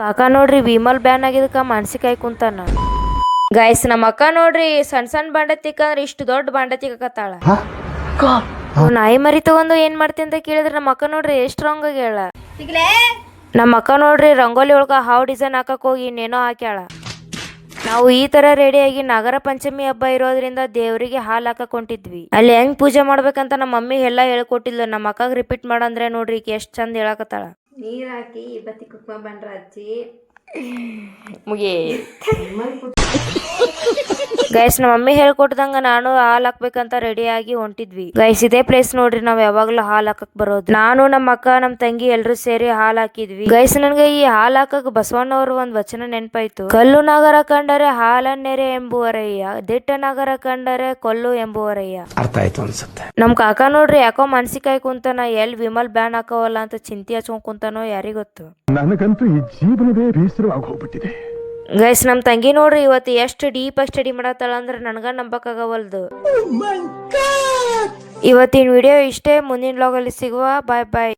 ಕಾಕ ನೋಡ್ರಿ ವಿಮಲ್ ಬ್ಯಾನ್ ಆಗಿದಕ್ಕ ಮಾನಸಿಕ ಕುಂತಾನ. ಗೈಸ್ ನಮ್ಮ ಅಕ್ಕ ನೋಡ್ರಿ ಸಣ್ಣ ಸಣ್ಣ ಬಾಂಡೆ ತಿಕ್ಕಂದ್ರೆ ಇಷ್ಟು ದೊಡ್ಡ ಬಾಂಡೆ ತಿಕ್ಕತ್ತಾಳ. ನಾಯಿ ಮರಿ ತಗೊಂಡು ಏನ್ ಮಾಡ್ತಿ ಅಂತ ಕೇಳಿದ್ರೆ ನಮ್ಮ ಅಕ್ಕ ನೋಡ್ರಿ ಎಷ್ಟ್ ರಾಂಗ್ ಆಗಿ ಹೇಳ. ನಮ್ಮ ಅಕ್ಕ ನೋಡ್ರಿ ರಂಗೋಲಿ ಒಳಗ ಹಾವ್ ಡಿಸೈನ್ ಹಾಕಕ್ ಹೋಗಿ ಇನ್ನೇನೋ ಹಾಕ್ಯಾಳ. ನಾವು ಈ ತರ ರೆಡಿಯಾಗಿ ನಾಗರ ಪಂಚಮಿ ಹಬ್ಬ ಇರೋದ್ರಿಂದ ದೇವ್ರಿಗೆ ಹಾಲ್ ಹಾಕಕ್ ಹೊಂಟಿದ್ವಿ. ಅಲ್ಲಿ ಹೆಂಗ್ ಪೂಜೆ ಮಾಡ್ಬೇಕಂತ ನಮ್ಮ ಮಮ್ಮಿ ಎಲ್ಲಾ ಹೇಳ್ಕೊಟ್ಟಿದ್ಲು. ನಮ್ಮ ಅಕ್ಕಗ್ ರಿಪೀಟ್ ಮಾಡಂದ್ರೆ ನೋಡ್ರಿ ಈಗ ಎಷ್ಟ್ ಚಂದ ಹೇಳಕತ್ತಾಳ. ನೀರ್ ಹಾಕಿ ಬತ್ತಿ ಕುಕ್ಮ ಬಂದ್ರ ಹಚ್ಚಿ ಮುಗಿ ಗೈಸ್ ನಮ್ಮ ಮಮ್ಮಿ ಹೇಳ್ಕೊಟ್ದಂಗ ನಾನು ಹಾಲ್ ಹಾಕ್ಬೇಕಂತ ರೆಡಿ ಆಗಿ ಹೊಂಟಿದ್ವಿ. ಗೈಸ್ ಇದೇ ಪ್ಲೇಸ್ ನೋಡ್ರಿ ನಾವ್ ಯಾವಾಗ್ಲೂ ಹಾಲ್ ಹಾಕಕ್ ಬರೋದು. ನಾನು ನಮ್ಮ ಅಕ್ಕ ನಮ್ ತಂಗಿ ಎಲ್ರು ಸೇರಿ ಹಾಲ್ ಹಾಕಿದ್ವಿ. ಗೈಸ್ ನನ್ಗೆ ಈ ಹಾಲ್ ಹಾಕಕ್ ಬಸವಣ್ಣವ್ರ ಒಂದ್ ವಚನ ನೆನ್ಪಾಯ್ತು. ಕಲ್ಲು ನಗರ ಕಂಡರೆ ಹಾಲನ್ನೆರೆ ಎಂಬುವರಯ್ಯ, ದಿಟ್ಟ ನಗರ ಕಂಡರೆ ಕೊಲ್ಲು ಎಂಬುವರಯ್ಯ. ಅರ್ಥ ಆಯ್ತು ಅನ್ಸುತ್ತೆ. ನಮ್ ಕಾಕ ನೋಡ್ರಿ ಯಾಕೋ ಮನ್ಸಿಕಾಯ್ ಕುಂತಾನ. ಎಲ್ ವಿಮಲ್ ಬ್ಯಾನ್ ಹಾಕವಲ್ಲ ಅಂತ ಚಿಂತೆ ಹಚ್ಕೊಂಡ್ ಕುಂತಾನೋ ಯಾರಿಗೊತ್ತು. ನನಗಂತೂ ಈ ಜೀವನವೇ ಬೇಸರವಾಗಿ ಹೋಗ್ಬಿಟ್ಟಿದೆ. ಗೈಸ್ ನಮ್ ತಂಗಿ ನೋಡ್ರಿ ಇವತ್ತು ಎಷ್ಟು ಡೀಪ್ ಆಗಿ ಸ್ಟಡಿ ಮಾಡತ್ತಾಳ ಅಂದ್ರೆ ನನ್ಗ ನಂಬಕ್ಕಾಗವಲ್ದು. ಇವತ್ತಿನ ವಿಡಿಯೋ ಇಷ್ಟೇ. ಮುಂದಿನ ವ್ಲಾಗ್ ಅಲ್ಲಿ ಸಿಗುವ. ಬಾಯ್ ಬಾಯ್.